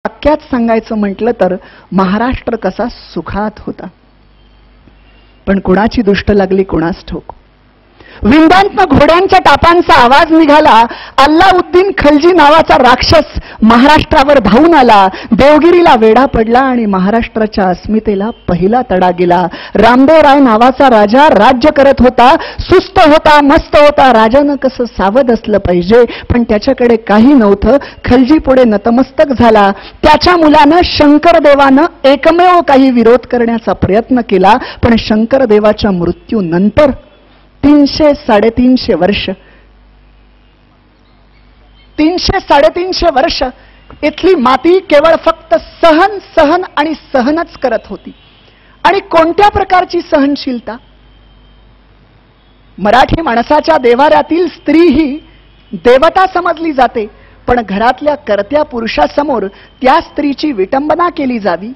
वाक्यात सांगायचं म्हटलं तर महाराष्ट्र कसा सुखात होता, पण कुणाची दुष्ट लागली कुणास ठाऊक. विंदांतनं घोड्यांच्या टापांचा आवाज निघाला. अल्लाउद्दीन खलजी नावाचा राक्षस महाराष्ट्रावर धावून आला. देवगिरीला वेढा पडला आणि महाराष्ट्राच्या अस्मितेला पहिला तडा गेला. रामदेवराय नावाचा राजा राज्य करत होता. सुस्त होता, मस्त होता. राजानं कसं सावध असलं पाहिजे, पण त्याच्याकडे काही नव्हतं. खलजी पुढे नतमस्तक झाला. त्याच्या मुलानं शंकरदेवानं एकमेव काही विरोध करण्याचा प्रयत्न केला, पण शंकरदेवाच्या मृत्यूनंतर 300-350 वर्ष 300-350 वर्ष इथली माती केवळ फक्त सहन सहन आणि सहनच करत होती. आणि कोणत्या प्रकारची सहनशीलता? मराठी माणसाच्या देवाऱ्यातील स्त्री ही देवता समजली जाते, पण घरातल्या कर्त्या पुरुषासमोर त्या स्त्रीची विटंबना केली जावी,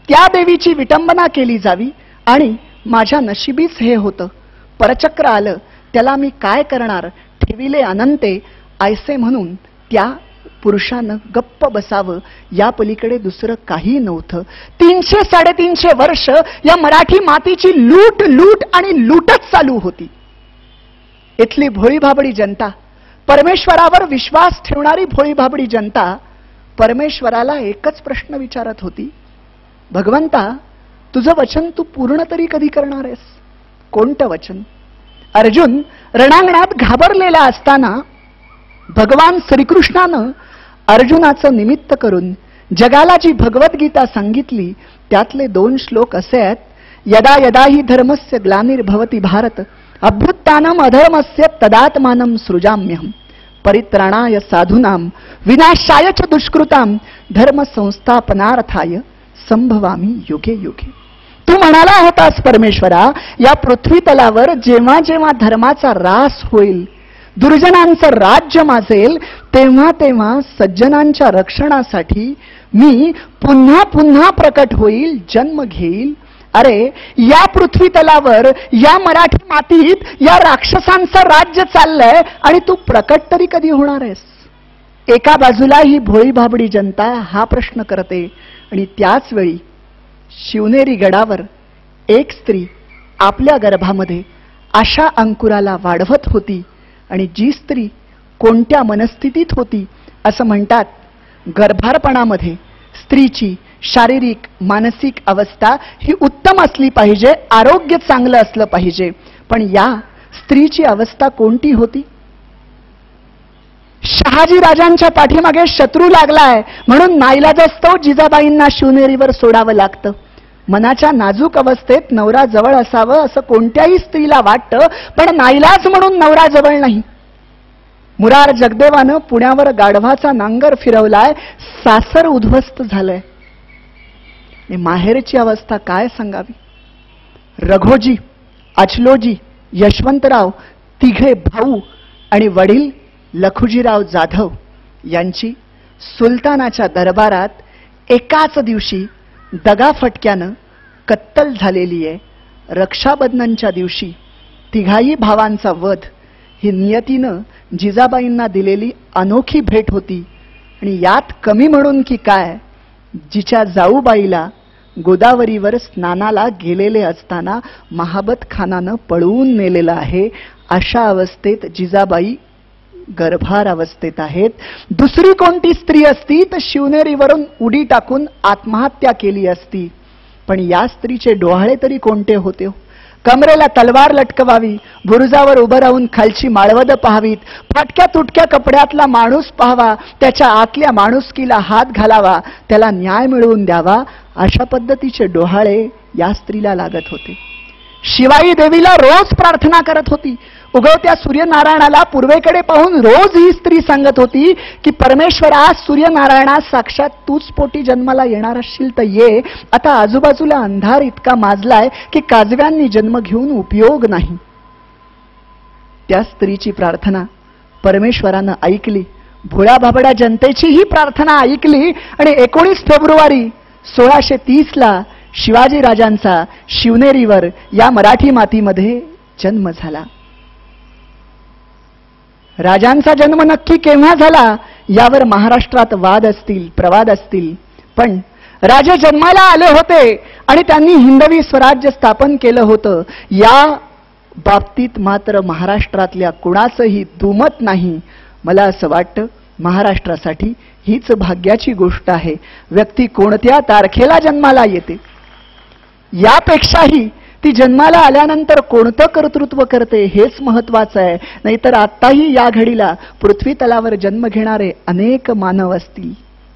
त्या देवीची विटंबना केली जावी. आणि माझ्या नशिबीच हे होतं. परचक्र आलं, त्याला मी काय करणार, ठेविले अनंते, ऐसे म्हणून त्या पुरुषानं गप्प बसावं, या पलीकडे दुसरं काही नव्हतं. 300-350 वर्ष या मराठी मातीची लूट लूट आणि लूटच चालू होती. इथली भोळीभाबडी जनता, परमेश्वरावर विश्वास ठेवणारी भोळीभाबडी जनता परमेश्वराला एकच प्रश्न विचारत होती, भगवंता, तुझं वचन तू पूर्ण तरी कधी करणार आहेस? कोणतं वचन? अर्जुन रणांगणात घाबरलेला असताना भगवान श्रीकृष्णानं अर्जुनाचं निमित्त करून जगाला जी भगवद्गीता सांगितली त्यातले 2 श्लोक असे आहेत, यदा यदा हि धर्मस्य ग्लानिर्भवति भारत अभ्युत्थानम अधर्मस्य तदात्मानं सृजाम्यहम् परित्राणाय साधूनां विनाशाय च दुष्कृतां धर्म संस्थापनार्थाय संभवामी युगे युगे. तू म्हणाला होतास परमेश्वरा, या पृथ्वी तलावर जेव्हा जेव्हा धर्माचा रास होईल, दुर्जनांचं राज्य माजेल, तेव्हा तेव्हा सज्जनांच्या रक्षणासाठी मी पुन्हा पुन्हा प्रकट होईल, जन्म घेईल. अरे, या पृथ्वी तलावर, या मराठी मातीत या राक्षसांचं राज्य चाललंय आणि तू प्रकट तरी कधी होणार आहेस? एका बाजूला ही भोळी भाबडी जनता हा प्रश्न करते, आणि त्याच वेळी शिवनेरी गडावर एक स्त्री आपल्या गर्भामध्ये आशा अंकुराला वाढवत होती. आणि जी स्त्री कोणत्या मनस्थितीत होती असं म्हणतात, गर्भारपणामध्ये स्त्रीची शारीरिक मानसिक अवस्था ही उत्तम असली पाहिजे, आरोग्य चांगलं असलं पाहिजे. पण या स्त्रीची अवस्था कोणती होती? शहाजी राजांच्या पाठीमागे शत्रू लागलाय म्हणून नाईलाजास्तव जिजाबाईंना शिवनेरीवर सोडावं लागतं. मनाच्या नाजूक अवस्थेत नवरा जवळ असावं असं कोणत्याही स्त्रीला वाटतं, पण नाईलाज म्हणून नवरा जवळ नाही. मुरार जगदेवानं पुण्यावर गाढवाचा नांगर फिरवलाय, सासर उद्ध्वस्त झालंय. माहेरची अवस्था काय सांगावी? रघोजी, अचलोजी, यशवंतराव, तिघे भाऊ आणि वडील लखुजीराव जाधव यांची सुलतानाच्या दरबारात एकाच दिवशी दगाफटक्यानं कत्तल झालेली आहे. रक्षाबंधनच्या दिवशी तिघाही भावांचा वध ही नियतीनं जिजाबाईंना दिलेली अनोखी भेट होती. आणि यात कमी म्हणून की काय, जिच्या जाऊबाईला गोदावरीवर स्नानाला गेलेले असताना महाबत खानानं पळवून नेलेलं आहे, अशा अवस्थेत जिजाबाई गर्भार अवस्थेत आहेत. दुसरी कोणती स्त्री असती तर शिवनेरीवरून उडी टाकून आत्महत्या केली असती. पण या स्त्रीचे डोहाळे तरी कोणते होते? कमरेला तलवार लटकवावी, बुरुजावर उभं राहून खालची माळवद पाहावीत, फाटक्या तुटक्या कपड्यातला माणूस पाहावा, त्याच्या आतल्या माणुसकीला हात घालावा, त्याला न्याय मिळवून द्यावा, अशा पद्धतीचे डोहाळे या स्त्रीला लागत होते. शिवाई देवीला रोज प्रार्थना करत होती. उगवत्या सूर्यनारायणाला पूर्वेकडे पाहून रोज ही स्त्री सांगत होती की परमेश्वरा, सूर्यनारायणा, साक्षात तूच पोटी जन्माला येणार असशील तर ये. आता आजूबाजूला अंधार इतका माजलाय की काजव्यांनी जन्म घेऊन उपयोग नाही. त्या स्त्रीची प्रार्थना परमेश्वरानं ऐकली. भोळ्या भाबड्या जनतेची ही प्रार्थना ऐकली आणि 19 फेब्रुवारी 1630ला शिवाजी राजांचा शिवनेरीवर या मराठी मातीमध्ये जन्म झाला. राजांचा जन्म नक्की केव्हा झाला यावर महाराष्ट्रात वाद असतील, प्रवाद असतील, पण राजे जन्माला आले होते आणि त्यांनी हिंदवी स्वराज्य स्थापन केलं होतं, या बाबतीत मात्र महाराष्ट्रातल्या कुणाचंही दुमत नाही. मला असं वाटतं महाराष्ट्रासाठी हीच भाग्याची गोष्ट आहे. व्यक्ती कोणत्या तारखेला जन्माला येते यापेक्षाही ती जन्माला आल्यानंतर कोणतं कर्तृत्व करते हेच महत्वाचं आहे. नाहीतर आत्ताही या घडीला पृथ्वी तलावर जन्म घेणारे अनेक मानव असतील,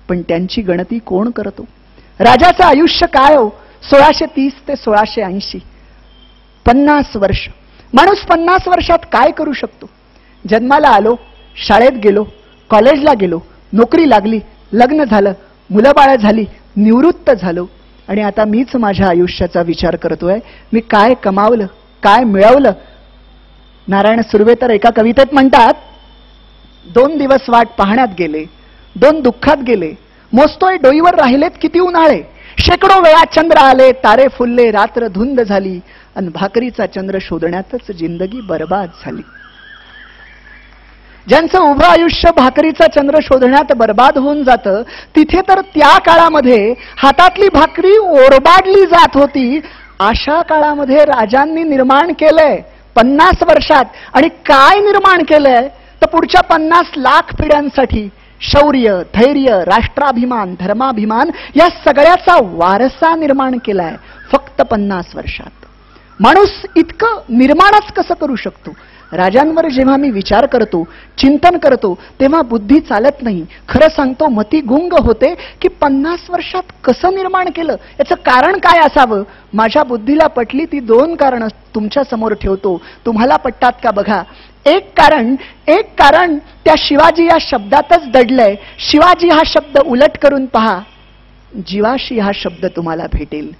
पण त्यांची गणती कोण करतो? राजाचं आयुष्य काय हो? 1630 ते 1680, 50 वर्ष. माणूस 50 वर्षात काय करू शकतो? जन्माला आलो, शाळेत गेलो, कॉलेजला गेलो, नोकरी लागली, लग्न झालं, मुलं बाळं झाली, निवृत्त झालो, आणि आता मीच माझ्या आयुष्याचा विचार करतोय. मी काय कमावलं, काय मिळवलं? नारायण सुर्वे तर एका कवितेत म्हणतात, 2 दिवस वाट पाहण्यात गेले, 2 दुःखात गेले, मोजतोय डोईवर राहिलेत किती उन्हाळे, शेकडो वेळा चंद्र आले, तारे फुलले, रात्र धुंद झाली, आणि भाकरीचा चंद्र शोधण्यातच जिंदगी बर्बाद झाली. ज्यांचं उभं आयुष्य भाकरीचा चंद्र शोधण्यात बर्बाद होऊन जातं, तिथे तर त्या काळामध्ये हातातली भाकरी ओरबाडली जात होती. अशा काळामध्ये राजांनी निर्माण केलंय 50 वर्षात. आणि काय निर्माण केलंय तर पुढच्या 50 लाख पिढ्यांसाठी शौर्य, धैर्य, राष्ट्राभिमान, धर्माभिमान या सगळ्याचा वारसा निर्माण केलाय फक्त 50 वर्षात. माणूस इतकं निर्माणच कसं करू शकतो? राजांवर जेव्हा मी विचार करतो, चिंतन करतो, तेव्हा बुद्धी चालत नाही. खरं सांगतो, मती गुंग होते की 50 वर्षात कसं निर्माण केलं, याचं कारण काय असावं? माझ्या बुद्धीला पटली ती 2 कारणं तुमच्या समोर ठेवतो. तुम्हाला पटतात का बघा. एक कारण त्या शिवाजी या शब्दातच दडलंय. शिवाजी हा शब्द उलट करून पहा, जीवाशी हा शब्द तुम्हाला भेटेल.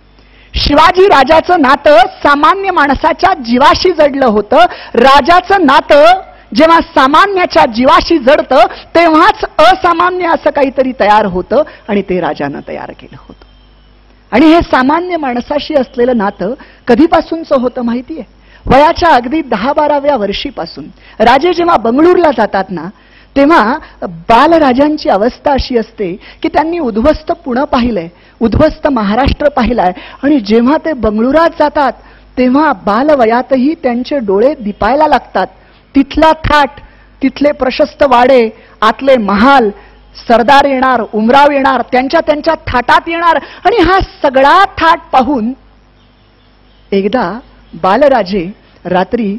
शिवाजी राजाचं नातं सामान्य माणसाच्या जीवाशी जडलं होतं. राजाचं नातं जेव्हा सामान्याच्या जीवाशी जडतं तेव्हाच असामान्य असं काहीतरी तयार होतं, आणि ते राजानं तयार केलं होतं. आणि हे सामान्य माणसाशी असलेलं नातं कधीपासूनचं होतं माहितीये? वयाच्या अगदी 10-12व्या वर्षीपासून. राजे जेव्हा बंगळूरला जातात ना, तेव्हा बालराजांची अवस्था अशी असते की त्यांनी उद्ध्वस्त पुणे पाहिलंय, उद्ध्वस्त महाराष्ट्र पाहिलाय, आणि जेव्हा ते बंगळुरात जातात तेव्हा बालवयातही त्यांचे डोळे दिपायला लागतात. तिथला थाट, तिथले प्रशस्त वाडे, आतले महाल, सरदार येणार, उमराव येणार, त्यांच्या थाटात येणार, आणि हा सगळा थाट पाहून एकदा बालराजे रात्री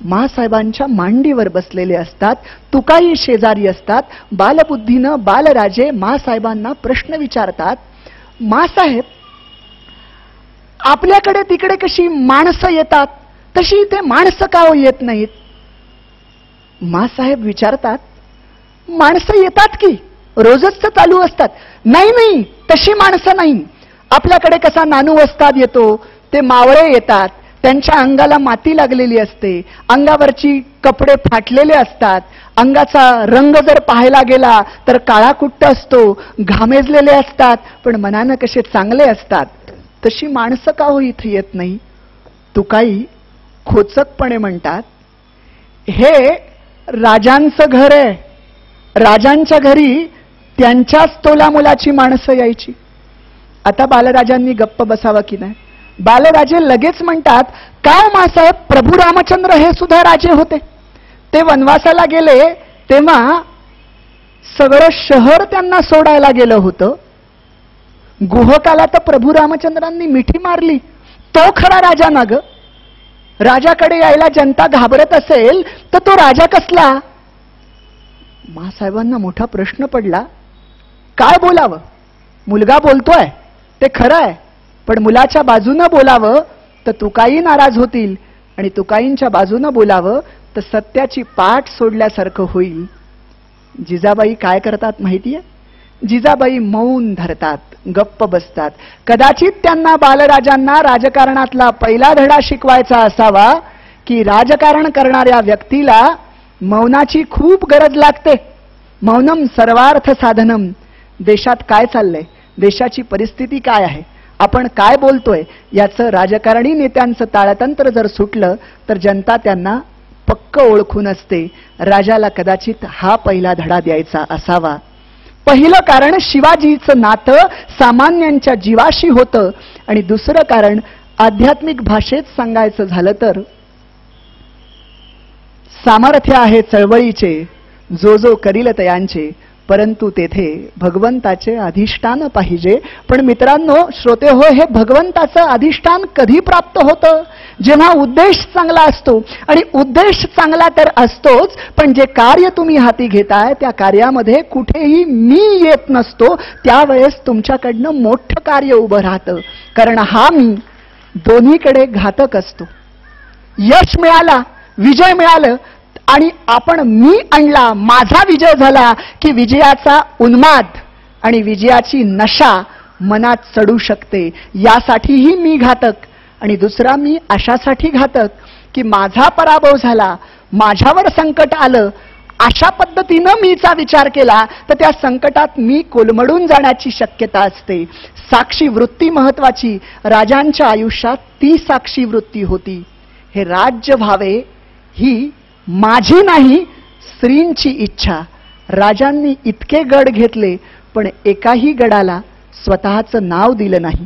मासाहेबांच्या मांडीवर बसलेले असतात. तुकाई शेजारी असतात. बालबुद्धीनं बालराजे मासाहेबांना प्रश्न विचारतात, मासाहेब, आपल्याकडे तिकडे कशी माणसं येतात तशी इथे माणसं का येत नाहीत? मासाहेब विचारतात, माणसं येतात की रोजच तर चालू असतात. नाही, तशी माणसं नाही. आपल्याकडे कसा नानू वस्ताद येतो, ते मावळे येतात, त्यांच्या अंगाला माती लागलेली असते, अंगावरची कपडे फाटलेले असतात, अंगाचा रंग जर पाहायला गेला तर काळाकुट्ट असतो, घामेजलेले असतात, पण मनानं कसे चांगले असतात. तशी माणसं का हो इथे येत नाही? तुकाई खोचकपणे म्हणतात, हे राजांचं घर आहे. राजांच्या घरी त्यांच्याच तोलामुलाची माणसं यायची. आता बालराजांनी गप्प बसावं की नाही? बालराजे लगेच म्हणतात, काय मासाहेब, प्रभू रामचंद्र हे सुद्धा राजे होते. ते वनवासाला गेले तेव्हा सगळं शहर त्यांना सोडायला गेलं होतं. गुहकाला तर प्रभू रामचंद्रांनी मिठी मारली. तो खरा राजा ना ग. राजाकडे यायला जनता घाबरत असेल तर तो राजा कसला? मासाहेबांना मोठा प्रश्न पडला. काय बोलावं? मुलगा बोलतोय ते खरं आहे, पण मुलाच्या बाजूनं बोलावं तर तुकाई नाराज होतील, आणि तुकाईंच्या बाजूनं बोलावं तर सत्याची पाठ सोडल्यासारखं होईल. जिजाबाई काय करतात माहितीये? जिजाबाई मौन धरतात, गप्प बसतात. कदाचित त्यांना बालराजांना राजकारणातला पहिला धडा शिकवायचा असावा की राजकारण करणाऱ्या व्यक्तीला मौनाची खूप गरज लागते. मौनम सर्वार्थ साधनम. देशात काय चाललंय, देशाची परिस्थिती काय आहे, आपण काय बोलतोय, याचं राजकारणी नेत्यांचं ताळतंत्र जर सुटलं तर जनता त्यांना पक्क ओळखून असते. राजाला कदाचित हा पहिला धडा द्यायचा असावा. पहिलं कारण शिवाजीचं नातं सामान्यांच्या जीवाशी होतं आणि दुसरं कारण आध्यात्मिक भाषेत सांगायचं झालं तर सामर्थ्य आहे चळवळीचे जो जो करील तयांचे, परंतु तेथे भगवंताचे अधिष्ठान पाहिजे. पण मित्रांनो, श्रोते हो, हे भगवंताचं अधिष्ठान कधी प्राप्त होतं? जेव्हा उद्देश चांगला असतो. आणि उद्देश चांगला तर असतोच, पण जे कार्य तुम्ही हाती घेताय त्या कार्यामध्ये कुठेही मी येत नसतो, त्यावेळेस तुमच्याकडनं मोठं कार्य उभं राहतं. कारण हा मी दोन्हीकडे घातक असतो. यश मिळाला, विजय मिळालं आणि आपण मी आणला, माझा विजय झाला की विजयाचा उन्माद आणि विजयाची नशा मनात चढू शकते. यासाठीही मी घातक. आणि दुसरा मी अशासाठी घातक की माझा पराभव झाला, माझ्यावर संकट आलं, अशा पद्धतीनं मीचा विचार केला तर त्या संकटात मी कोलमडून जाण्याची शक्यता असते. साक्षी वृत्ती महत्वाची. राजांच्या आयुष्यात ती साक्षी वृत्ती होती. हे राज्य व्हावे ही माझी नाही, स्त्रींची इच्छा. राजांनी इतके गड घेतले पण एकाही गडाला स्वतःचं नाव दिलं नाही.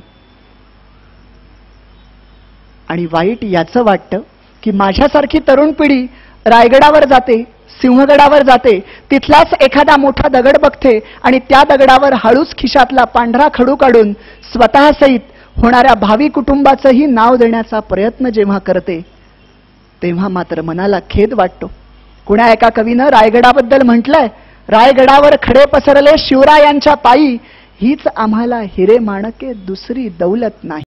आणि वाईट याचं वाटतं की माझ्यासारखी तरुण पिढी रायगडावर जाते, सिंहगडावर जाते, तिथलाच एखादा मोठा दगड बघते आणि त्या दगडावर हळूच खिशातला पांढरा खडू काढून स्वतःसहित होणाऱ्या भावी कुटुंबाचंही नाव देण्याचा प्रयत्न जेव्हा करते तेव्हा मात्र मनाला खेद वाटतो. कुणा एका कवीनं रायगडाबद्दल म्हटलंय, रायगडावर खडे पसरले शिवरायांच्या पायी, हीच आम्हाला हिरे माणके दुसरी दौलत नाही.